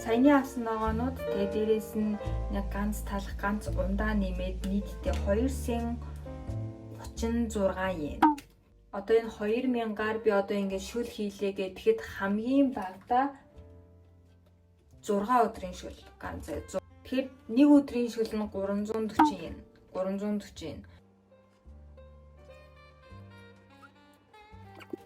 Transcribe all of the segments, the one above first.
Саяны авсан ногоонууд тэгээ дээрээс нь яг ганц талах ганц ундаа нэмээд нийтдээ 236 йен. Одоо энэ 2000-аар би одоо ингээд шүл хийлээ гэхэд хамгийн багадаа 6 өдрийн шүл ганц. Тэгэхээр нэг өдрийн шүл нь 340 йен. 340 йен.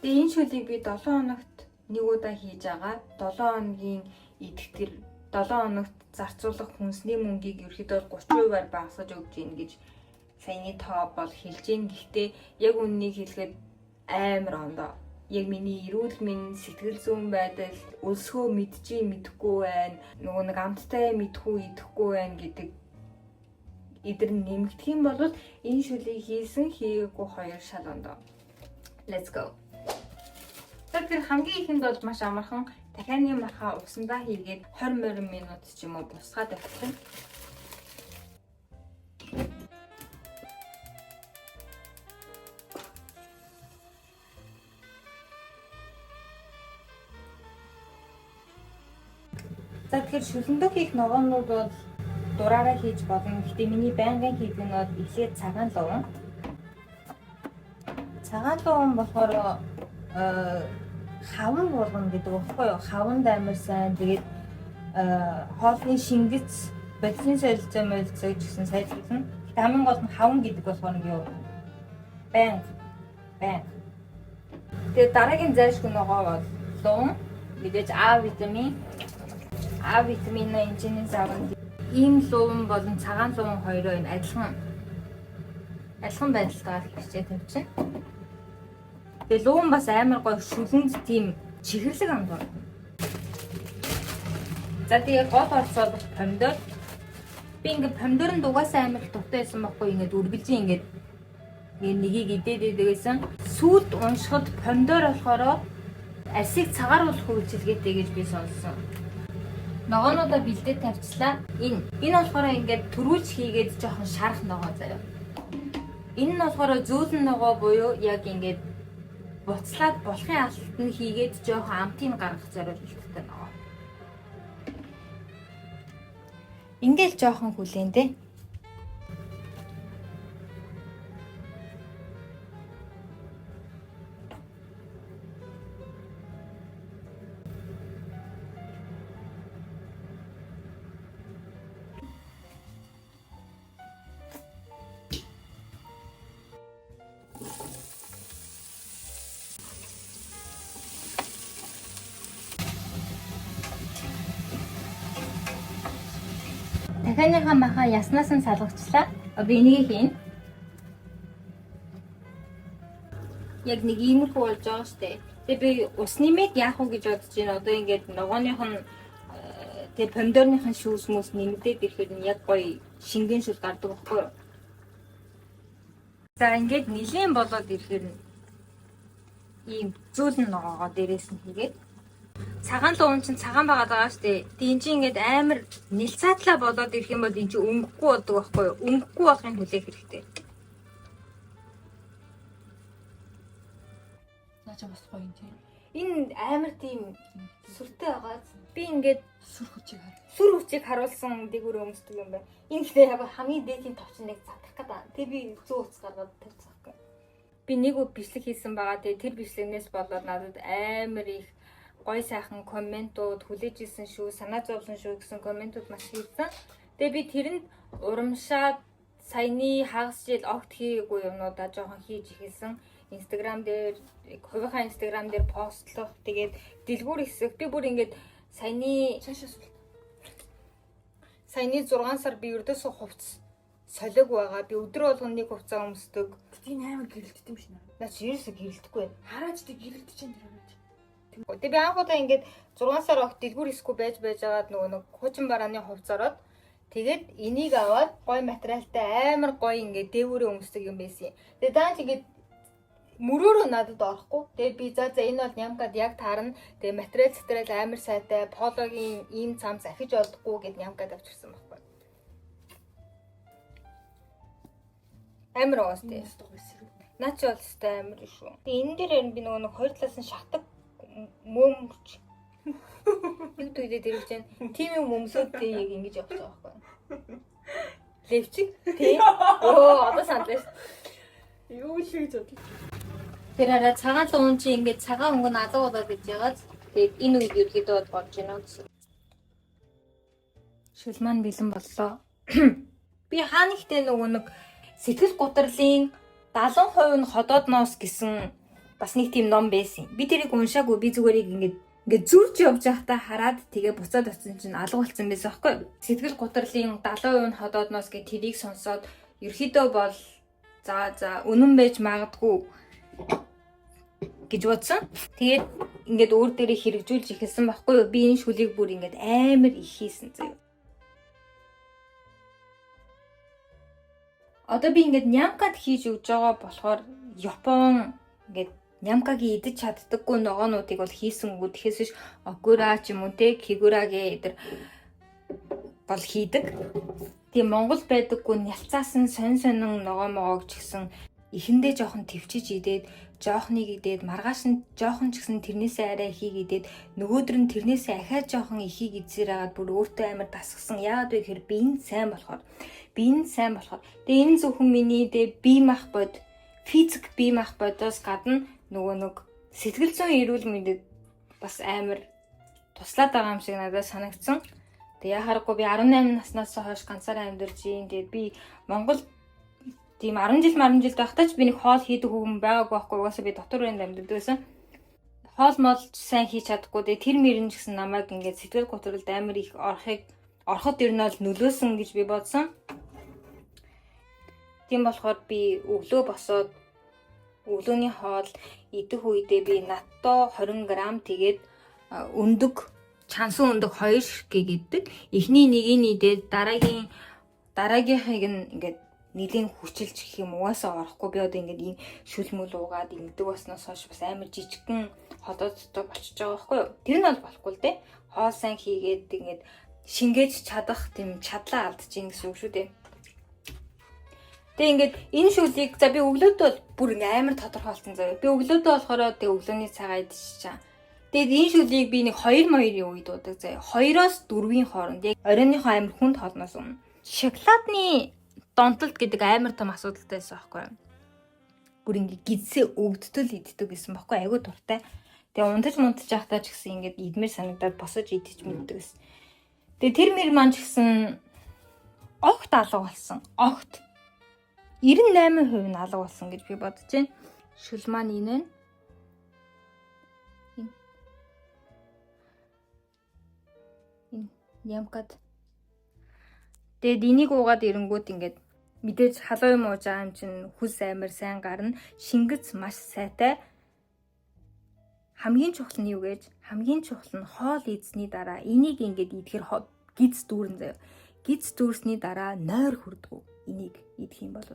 Тэгээ энэ шүлийг би 7 хоногт нэг удаа хийж байгаа. 7 хоногийн идэвхтэй 7 хоногт зарцуулах хүнсний мөнгийг ерөөхдөө 30%-аар багасгаж өгч ийн гэж саяны тоо бол хэлж ийн. Гэхдээ яг үннийг хэлэхэд амар ондоо. Яг миний эрүүл мэнд, сэтгэл зүйн байдал, өлсгөө мэдчихий мэдэхгүй байна. Нөгөө нэг амттай мэдхгүй идэхгүй байна гэдэг эдэр нэмэгдэх юм бол энэ шүлийг хийсэн хийгээгүй хоёр шал ондоо. Let's go. Тэгэхээр хамгийн ихэнд бол маш амархан дахианы мархаа усандаа хийгээд 20 минут ч юм уу бусгаад тавьчихсан. За тэгэхээр шүлэндөө хийх ногоонууд бол дураараа хийж болно. Гэхдээ миний байнгын хийдэг нь бол эхлээд цагаан луун. Цагаан луун болохоор хаван болгоно гэдэг багхгүй юу? Хаванд амар сайн. Тэгээд хоолны шингэц, бодисын солилцоо мөлцөө гэсэн сайжруулна. Гэхдээ хамгийн гол нь хаван гэдэг болохоор нэг юу? Банг. Тэгээд дараагийн зайлшгүй ногоо бол луун. Мэдээж А витамин. А витамин энэний заванд ийм луун болон цагаан луун хоёроо энэ адилхан байдалтайгаар хичээ тавьчихна. Тэгээ луун бас амар гоё шүлэнд тийм чихэрлэг ангар. За тэгээ гол орцоо помидор. Би ингээд помидорын дугаасаа амар дутаа байсан байхгүй ингээд үргэлж ингээд нэгийг идээд байсан. Сүүлд уншихад помидор болохоор арсыг цагааруулах үйлчилгээтэй гэж би сонссон. Ногоонуудаа бэлдээд тавьчлаа. Энэ болохоор ингээд төрүүлж хийгээд жоохон шарах ногоо заяа. Энэ нь болохоор зөөлөн ногоо буюу яг ингээд буцлаад болохын алт нь хийгээд жоохон амтыг гаргах зорилготой ногоо. Ингээл жоохон хүлээн дээ. Дахианыхаа махаа яснаас нь салгачлаа. Одоо энийг хийн. Яг нэг иймэрхүү болж байгаа штэ. Тэгээ би ус нэмээд яах вэ гэж бодож байна. Одоо ингээд ногооных нь тэгээ помидорныхын шүүс мүс нэмэгдээд ирэхэд нь яг гоё шингэн шүл гардаг байхгүй юу? За ингээд нилийн болоод ирэхээр нь ийм зөөлөн ногоогоо дээрээс нь хийгээд цагаан луун чинь цагаан байгаад байгаа штэ. Тэгээ эн чинь ингээд амар нэлцаатлаа болоод ирэх юм бол эн чинь өнгөхгүй болдог байхгүй юу? Өнгөхгүй болохын хүлээх хэрэгтэй. Наач бас гоё юм тийм. Энэ амар тийм сүртэй байгаа. Би ингээд сүр хүчийг харуулсан дээгүүр өмсдөг юм байна. Энэ ихтэй яг хамгийн дээдийн товчныг задах гэдэг. Тэгээ би зүү уц гаргаад тавьчихсан. Би нэг үг бичлэг хийсэн байгаа. Тэгээ тэр бичлэгнээс болоод надад амар их гоё сайхан комментууд хүлээж ирсэн шүү, санаа зовлон шүү гэсэн комментууд маш хийсэн. Тэгээ би тэрэнд урамшаад саяны хагас жил огт хийгээгүй юмнуудаа жоохон хийж эхэлсэн. Инстаграм дээр, хувийнхаа инстаграм дээр постлох, тэгээд дэлгүүр хэсэг би бүр ингээд саяны 6 сар би ердөөсөө хувцас солиог байгаа. Би өдөр болгоно нэг хувцас өмсдөг. Тийм амар гэрэлтдэг юм шиг наа. Наач ерөөсөө гэрэлдэхгүй байна. Хараач тэг гэрэлдэж чинь тэр. Тэгээ би анхудаа ингээд 6 сар огт дэлгүүр хэсгүү байж байгаад нөгөө нэг хуучин барааны хувцас ороод тэгээд энийг аваад гоё материалтай амар гоё ингээд дээвүүрээ өмсдөг юм байсан. Тэгээ даанч ингээд мөрөөрөө надад орохгүй. Тэгээ би за энэ бол нямкад яг таарна. Тэгээ материал амар сайтай, пологийн ийм цам захиж олдохгүй гэд нямкад авчирсан байхгүй. Амар уус тий. Наач бол өстой амар шүү. Тэгээ энэ дээр би нөгөө нэг хоёр талаас нь шатаг мөмч Нэг түйдээ дэрвэж чинь тийм юм өмсөд тий яг ингэж явах байгаа байхгүй. Левчиг тий. Оо одоо сандлаа. Юу л гэж бодлоо. Тэр арай цагаан луун чи ингэж цагаан өнгө нь алга болоод гэж яагаад тэгээд энэ үед ерөөдөө болж байна гэсэн. Шил маань бэлэн боллоо. Би хаана ихтэй нөгөө нэг сэтгэл гутралын 70% нь ходоодноос гэсэн бас нэг тийм ном байсан. Би тэрийг уншаагүй. Би зүгээр ингээд зүрж явж байхдаа хараад тэгээ буцаад очсон чинь алга болсон байсан байхгүй юу? Сэтгэл гутралын 70% нь ходоодноос гэх тэрийг сонсоод ерөөдөө бол за үнэн байж магадгүй гэж бодсон. Тэгээд ингээд өөр дээрээ хэрэгжүүлж эхэлсэн байхгүй юу? Би энэ шүлийг бүр ингээд амар их хийсэн заяа. Одоо би ингээд нямкад хийж өгж байгаа болохоор Япон ингээд нямкагийн идэж чаддаггүй ногоонуудыг бол хийсэнгүү. Тэгэхээс биш окура ч юм уу те кигураге эдэр бол хийдэг. Тийм Монгол байдаггүй нялцаасан сонин ногоо могоог ч гэсэн эхэндээ жоохон твчиж идээд жоохныг идээд маргааш нь жоохон ч гэсэн тэрнээсээ арай ихийг идээд нөгөөдөр нь тэрнээсээ ахаа жоохон ихийг идсээр агаад бүр өөртөө амар тасгсан. Яагаад вэ гэхээр би энэ сайн болохоор. Тэгээ энэ зөвхөн миний бие мах бод физик бие мах бодоос гадна нөгөө нэг сэтгэл зүйн эрүүл мэндэд бас амар туслаад байгаа юм шиг надад санагдсан. Тэгээ яхаарахгүй би 18 наснаас хойш ганцаараа амьдарч юм. Тэгээ би Монгол тийм 10 жил байхдаа ч би нэг хоол хийдэг хүн байгаагүй байхгүй. Угаасаа би дотор байнд амьдардаг байсан. Хоол мол сайн хийж чадахгүй. Тэгээ тэр мөрөн ч гэсэн намайг ингээд сэтгэл готролд амар их ороход ер нь бол нөлөөсөн гэж би бодсон. Тийм болохоор би өглөө босоод өглөөний хоол идэх үедээ би натто 20 г тэгээд чансан өндөг 2 ширхгийг иддэг. Эхний нэгийг нь идээд дараагийнхыг нь ингээд нэлийн хүчилж гэх юм угаасаа орохгүй. Би одоо ингээд ийм шүлмөл уугаад ингэдэг баснаас хойш бас амар жижигхэн ходоодтой болчихж байгаа байхгүй юу? Тэр нь бол болохгүй л дээ. Хоол сайн хийгээд ингээд шингээж чадах тийм чадлаа алдчихин гэсэн үг шүү дээ. Тэгээ ингээд энэ шүлийг за би өглөөд бол бүр амар тодорхойлсон заяа. Би өглөөдөө болохоор тэгээ өглөөний цагаа идчихэж байгаа. Тэгээд энэ шүлийг би нэг 2 моёрын үед уудаг заяа. 2-оос 4-ийн хооронд яг оройныхоо амар хүнд хоолноос өмнө. Шоколадны донтолт гэдэг амар том асуудалтай байсан байхгүй юу? Бүр ингээд гидсээ өгдтөл иддэг гэсэн байхгүй айгүй дуртай. Тэгээ унтаж явахдаа ч гэсэн ингээд идмэр санагдаад босож идэж мэддэг гэсэн. Тэгээ тэр мэр маань ч гэсэн огт алга болсон. Огт 98% нь алга болсон гэж би бодож байна. Шүл маань энэ байна. Энэ нямкад. Тэгээд энийг уугаад ирэнгүүт ингээд мэдээж халуун юм ууж байгаа юм чинь хүс амар сайн гарна. Шингэц маш сайтай. Хамгийн чухал нь юу гэж? Хамгийн чухал нь хоол идсний дараа энийг ингээд идэхэр гиз дүүрэн заяа. Гиз дүүрсний дараа нойр хүрдэг. Энийг идэх юм бол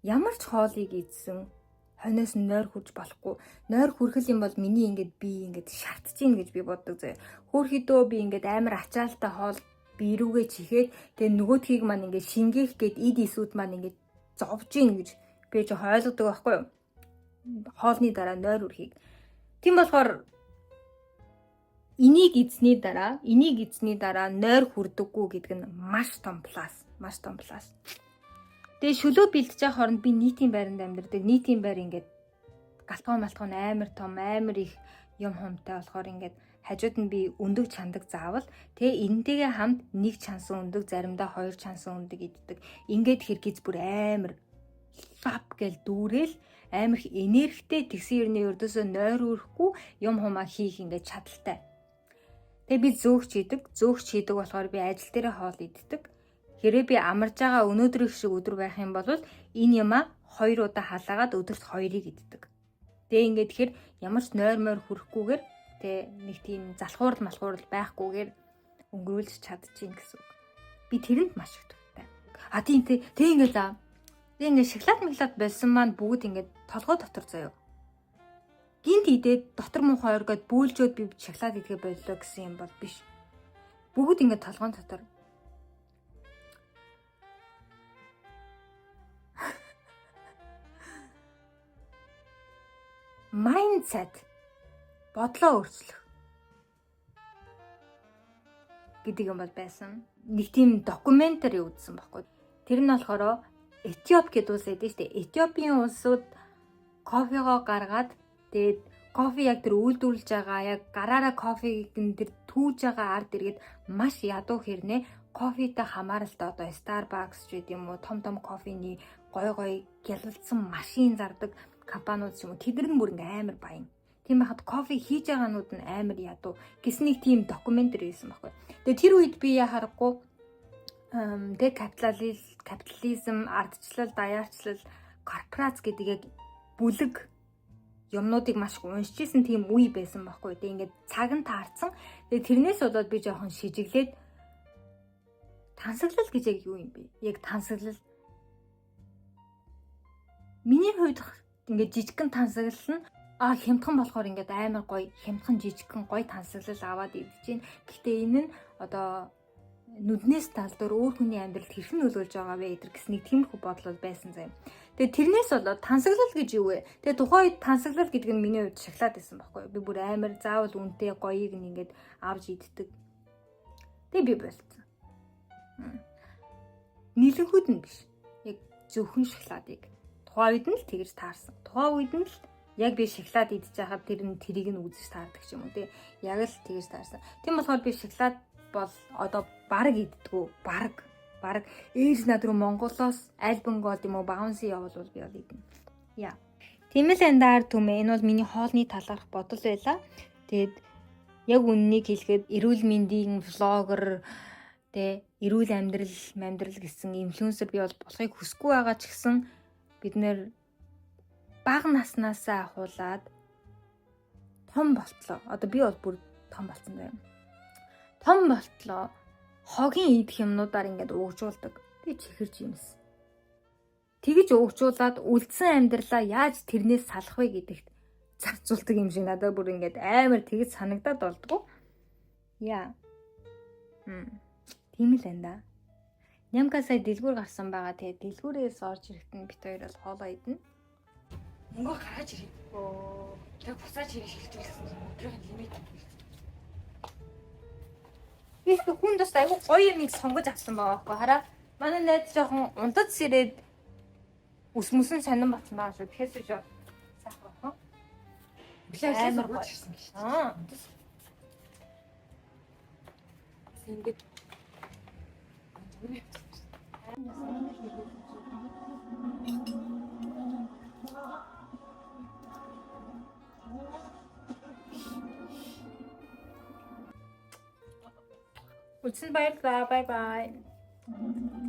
ямар ч хоолыг идсэн хойноос нь нойр хүрж болохгүй. Нойр хүрхэл юм бол миний би шаардж гин гэж би боддог заяа. Хөөхөдөө би амар ачаалтай хоол би рүүгээ чихээд тэгээ нөгөөдхийг маань шингээх гээд эд эсүүд маань зовж гин гэж би ч ойлгодог байхгүй юу? Хоолны дараа нойр үрхийг. Тийм болохоор энийг эзний дараа нойр хүрдэггүй гэдэг нь маш том плюс. Тэгээ шүлөө бэлдэж байгаа хооронд би нийтийн байранд амьдардаг. Нийтийн байр галтгоо малтгоо амар том амар их юм хумтай болохоор хажууд нь би өндөг чандаг заавал тэгээ энэтэйгээ хамт нэг чансан өндөг заримдаа 2 чансан өндөг иддэг. Ингээд хэргийз бүр амар лап гэл дүүрэл амар их энергитэй тэгсэн ерний өрдөөсөө нойр үрхгүй юм хумаа хийх чадaltaй. Тэгээ би зөөгч хийдэг болохоор би ажил дээрээ хоол иддэг. Хэрэг би амарж байгаа өнөөдрийн шиг өдөр байх юм бол энэ юмаа 2 удаа халаагаад өдөрт 2-ыг иддэг. Тэгээ тэгэхээр ямар ч нойр мойр хүрхгүйгээр тэгээ нэг тийм залхуурл байхгүйгээр өнгөрүүлж чадчихин гэсэн үг. Би тэрэнд маш их дуртай. Тийм тэгээ шоколад болсон маань бүгд толгой дотор заяа. Гинт идээд дотор муухай оргоод бөөлжөөд би шоколад идэхэ боллоо гэсэн юм бол биш. Бүгд толгойн дотор. Mindset бодлоо өөрчлөх. гэдэг юм бол байсан. Нэг тийм докюментари үзсэн байхгүй. Тэр нь болохоор Этиоп гэдэг улс байдаг шүү дээ. Этиопийн улсууд кофегоо гаргаад тэгээд кофе яг тэр үйлдвэрлэж байгаа яг гараараа кофег тэр түүж байгаа ард иргэд маш ядуу хэрнээ кофетэй хамааралтай одоо Starbucks ч гэдэм юм уу том кофений гой гялалцсан машин зардаг компаниуд ч юм уу тэдэр нь бүр ингээм амар баян. Тийм байхад кофе хийж байгаанууд нь амар ядуу гэсэн нэг тийм докюментари байсан байхгүй. Тэгээд тэр үед би харахгүй капитализм, ардчлал, даяарчлал, корпорац гэдэг яг бүлэг юмнуудыг маш их уншиж исэн тийм үе байсан байхгүй. Тэгээд ингээд цаг нь таарсан. Тэгээд тэрнээс болоод би жоохон шижиглээд тансаглал гэж яг юу юм бэ? Яг тансаглал. Миний хувьд ингээд жижигхэн тансаглал нь хямдхан болохоор ингээд амар гоё, хямдхан жижигхэн гоё тансаглал аваад идэж байна. Гэхдээ энэ нь одоо нүднээс талдуур өөр хүний амьдралд хэрхэн нөлөөлж байгаа вэ гэдэг гэсэн нэг тиймэрхүү бодол байсан заяа. Тэгээд тэрнээс болоод тансаглал гэж юу вэ? Тэгээд тухайн үед тансаглал гэдэг нь миний хувьд шоколад байсан байхгүй юу? Би бүр амар заавал үнэтэй гоёыг ингээд авч иддэг. Тэгээд би болцсон. Нийлэнхүүд нь биш. Яг зөвхөн шоколадыг. Тухайн үед нь л тэгж таарсан. Тухайн үед нь л яг би шоколад идэж байхад тэрийг нь үзэж таардаг ч юм уу тий. Яг л тэгж таарсан. Тийм болохоор би шоколад бол одоо бараг иддэггүй. Бараг ээж над руу Монголоос альбан гол юм уу баунси явуулвал би бол идэнэ. Яа. Тиймээс энэ түмээ энэ бол миний хоолны талаарх бодол байлаа. Тэгээд яг үннийг хэлэхэд эрүүл мэндийн влогер тэ эрүүл амьдрал гэсэн инфлюенсер би бол болохыг хүсэхгүй байгаа ч гэсэн бид нэр бага наснаасаа ахуулаад том болтлоо. Одоо би бол бүр том болсон юм. Том болтлоо. Хогийн идэх юмнуудаар ингээд угжуулдаг. Тэгээ чихэрж юмс. Тэгэж угжуулаад үлдсэн амьдралаа яаж тэрнээс салах вэ гэдэгт зарцуулдаг юм шиг надад бүр ингээд амар тэгэж санагдаад болдгоо. Яа. Тийм л энэ да. Нямка сая дэлгүүр гарсан байгаа. Тэгээ дэлгүүрээс орж ирэхэд нь бит хоёр бол хоолоо идэнэ. Мөнгө гаргаж ирээ. Тэгээ бусаач хэрэг шилжүүлсэн. Өдрийн лимит. Би хүн бас айгүй гоё юм сонгож авсан байгаа байхгүй хараа. Манай найз жоохон унтаж сэрээд өсмөсөн сонирн батсан байгаа шүү. Тэгэхээр шүү сайхан байна. Билээ амар гоё ирсэн гэж. Ингээд Үлсэн баярлалаа. Bye bye.